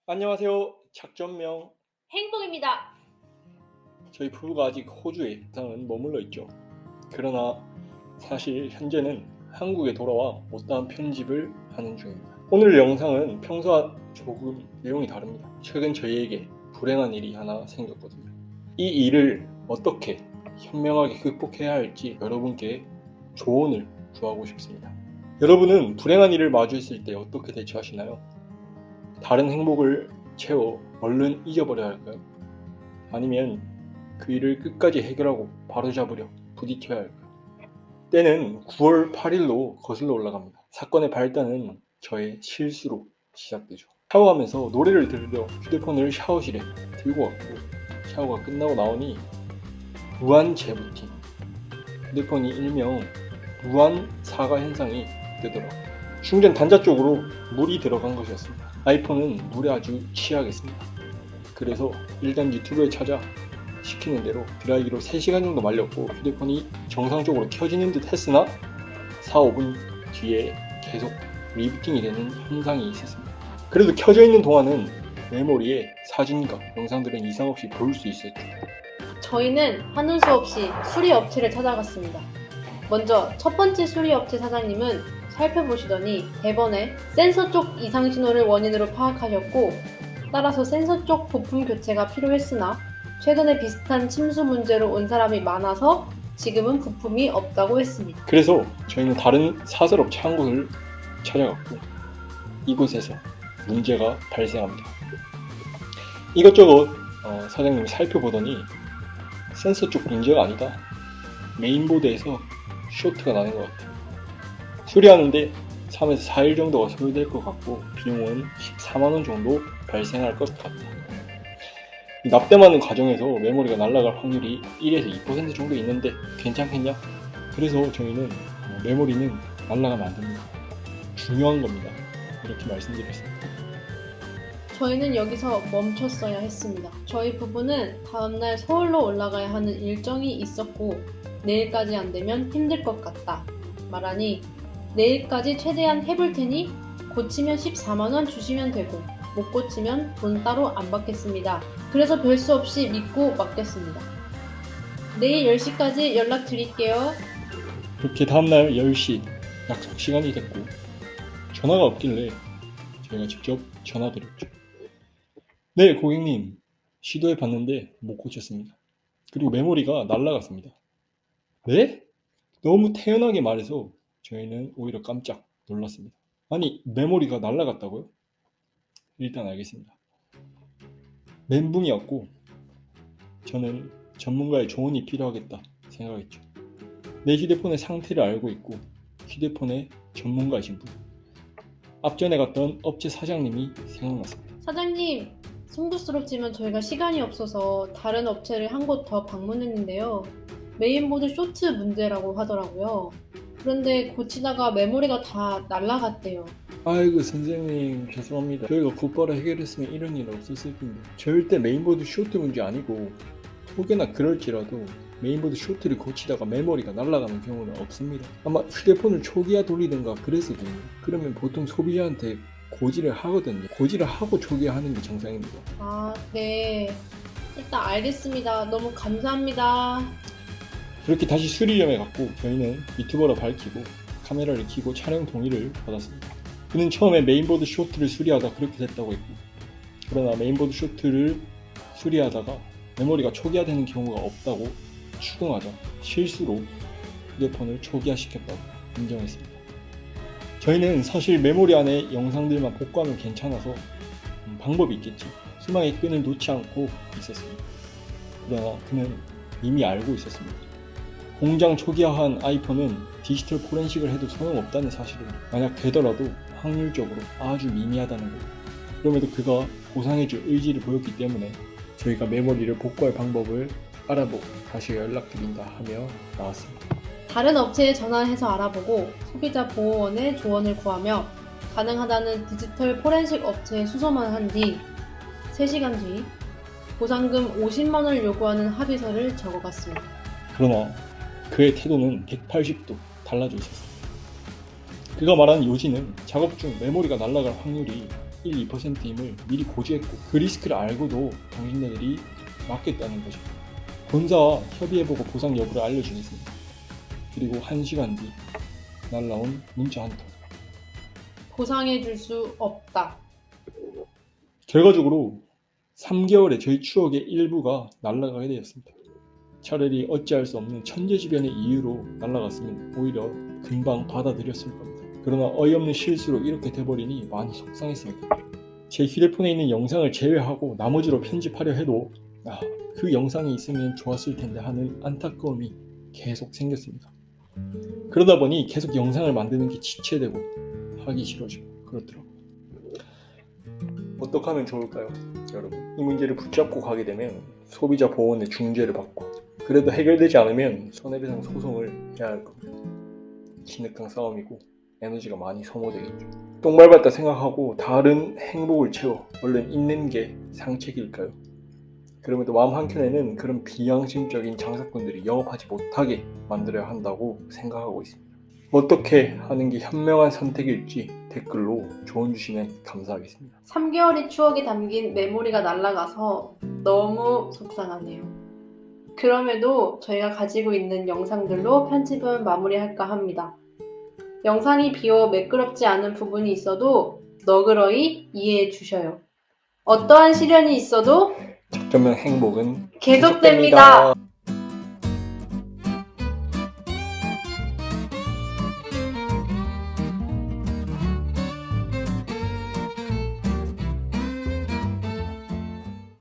안녕하세요. 작전명. 행복입니다. 저희 부부가 아직 호주에 상은 머물러 있죠. 그러나 사실 현재는 한국에 돌아와 못다한 편집을 하는 중입니다. 오늘 영상은 평소와 조금 내용이 다릅니다. 최근 저희에게 불행한 일이 하나 생겼거든요. 이 일을 어떻게 현명하게 극복해야 할지 여러분께 조언을 구하고 싶습니다. 여러분은 불행한 일을 마주했을 때 어떻게 대처하시나요? 다른 행복을 채워 얼른 잊어버려야 할까요? 아니면 그 일을 끝까지 해결하고 바로잡으려 부딪혀야 할까요? 때는 9월 8일로 거슬러 올라갑니다. 사건의 발단은 저의 실수로 시작되죠. 샤워하면서 노래를 들으려 휴대폰을 샤워실에 들고 왔고, 샤워가 끝나고 나오니 무한 재부팅, 휴대폰이 일명 무한 사가 현상이 뜨더라고요. 충전 단자 쪽으로 물이 들어간 것이었습니다. 아이폰은 물에 아주 취약했습니다. 그래서 일단 유튜브에 찾아 시키는 대로 드라이기로 3시간 정도 말렸고, 휴대폰이 정상적으로 켜지는 듯 했으나 4, 5분 뒤에 계속 리부팅이 되는 현상이 있었습니다. 그래도 켜져 있는 동안은 메모리에 사진과 영상들은 이상 없이 볼 수 있었죠. 저희는 하는 수 없이 수리 업체를 찾아갔습니다. 먼저 첫 번째 수리 업체 사장님은 살펴보시더니 대번에 센서 쪽 이상 신호를 원인으로 파악하셨고, 따라서 센서 쪽 부품 교체가 필요했으나 최근에 비슷한 침수 문제로 온 사람이 많아서 지금은 부품이 없다고 했습니다. 그래서 저희는 다른 사설업체 한 곳을 찾아갔고, 이곳에서 문제가 발생합니다. 이것저것 사장님이 살펴보더니 센서 쪽 문제가 아니다, 메인보드에서 쇼트가 나는 것 같아요. 수리하는데 3에서 4일 정도가 소요될 것 같고, 비용은 14만원 정도 발생할 것 같다. 납땜하는 과정에서 메모리가 날아갈 확률이 1에서 2% 정도 있는데 괜찮겠냐? 그래서 저희는 메모리는 날아가면 안 됩니다. 중요한 겁니다. 이렇게 말씀드렸습니다. 저희는 여기서 멈췄어야 했습니다. 저희 부부는 다음날 서울로 올라가야 하는 일정이 있었고, 내일까지 안 되면 힘들 것 같다 말하니, 내일까지 최대한 해볼 테니 고치면 14만원 주시면 되고, 못 고치면 돈 따로 안 받겠습니다. 그래서 별 수 없이 믿고 맡겼습니다. 내일 10시까지 연락드릴게요. 그렇게 다음날 10시 약속 시간이 됐고, 전화가 없길래 저희가 직접 전화드렸죠. 네, 고객님, 시도해 봤는데 못 고쳤습니다. 그리고 메모리가 날아갔습니다. 네? 너무 태연하게 말해서 저희는 오히려 깜짝 놀랐습니다. 아니, 메모리가 날아갔다고요? 일단 알겠습니다. 멘붕이었고, 저는 전문가의 조언이 필요하겠다 생각했죠. 내 휴대폰의 상태를 알고 있고, 휴대폰의 전문가이신 분, 앞전에 갔던 업체 사장님이 생각났습니다. 사장님, 송구스럽지만 저희가 시간이 없어서 다른 업체를 한 곳 더 방문했는데요. 메인보드 쇼트 문제라고 하더라고요. 그런데 고치다가 메모리가 다 날아갔대요. 아이고 선생님, 죄송합니다. 저희가 곧바로 해결했으면 이런 일 없었을 텐데. 절대 메인보드 쇼트 문제 아니고, 혹여나 그럴지라도 메인보드 쇼트를 고치다가 메모리가 날아가는 경우는 없습니다. 아마 휴대폰을 초기화 돌리든가 그랬을 거예요. 그러면 보통 소비자한테 고지를 하거든요. 고지를 하고 초기화 하는 게 정상입니다. 아, 네. 일단 알겠습니다. 너무 감사합니다. 그렇게 다시 수리점에 갔고, 저희는 유튜버라 밝히고 카메라를 켜고 촬영 동의를 받았습니다. 그는 처음에 메인보드 쇼트를 수리하다 그렇게 됐다고 했고, 그러나 메인보드 쇼트를 수리하다가 메모리가 초기화되는 경우가 없다고 추궁하자 실수로 휴대폰을 초기화시켰다고 인정했습니다. 저희는 사실 메모리 안에 영상들만 복구하면 괜찮아서 방법이 있겠지, 희망의 끈을 놓지 않고 있었습니다. 그러나 그는 이미 알고 있었습니다. 공장 초기화한 아이폰은 디지털 포렌식을 해도 소용없다는 사실을, 만약 되더라도 확률적으로 아주 미미하다는 것. 그럼에도 그가 보상해줄 의지를 보였기 때문에 저희가 메모리를 복구할 방법을 알아보고 다시 연락드린다 하며 나왔습니다. 다른 업체에 전화해서 알아보고 소비자 보호원의 조언을 구하며 가능하다는 디지털 포렌식 업체에 수소만 한 뒤 3시간 뒤 보상금 50만원을 요구하는 합의서를 적어갔습니다. 그러나 그의 태도는 180도 달라져 있었습니다. 그가 말한 요지는 작업 중 메모리가 날아갈 확률이 1, 2%임을 미리 고지했고 그 리스크를 알고도 당신네들이 막겠다는 것입니다. 본사와 협의해보고 보상 여부를 알려주겠습니다. 그리고 1시간 뒤 날라온 문자 한 통. 보상해줄 수 없다. 결과적으로 3개월에 저희 추억의 일부가 날아가게 되었습니다. 차라리 어찌할 수 없는 천재지변의 이유로 날아갔으면 오히려 금방 받아들였을 겁니다. 그러나 어이없는 실수로 이렇게 돼버리니 많이 속상했습니다. 제 휴대폰에 있는 영상을 제외하고 나머지로 편집하려 해도 그 영상이 있으면 좋았을 텐데 하는 안타까움이 계속 생겼습니다. 그러다 보니 계속 영상을 만드는 게 지체되고 하기 싫어지고 그렇더라고요. 어떻게 하면 좋을까요? 여러분, 이 문제를 붙잡고 가게 되면 소비자 보호원의 중재를 받고 그래도 해결되지 않으면 손해배상 소송을 해야 할 겁니다. 진흙탕 싸움이고 에너지가 많이 소모되겠죠. 똥 밟았다 생각하고 다른 행복을 채워 얼른 잊는 게 상책일까요? 그럼에도 마음 한켠에는 그런 비양심적인 장사꾼들이 영업하지 못하게 만들어야 한다고 생각하고 있습니다. 어떻게 하는 게 현명한 선택일지 댓글로 조언 주시면 감사하겠습니다. 3개월의 추억이 담긴 메모리가 날아가서 너무 속상하네요. 그럼에도 저희가 가지고 있는 영상들로 편집은 마무리할까 합니다. 영상이 비어 매끄럽지 않은 부분이 있어도 너그러이 이해해 주셔요. 어떠한 시련이 있어도 작전명 행복은 계속됩니다.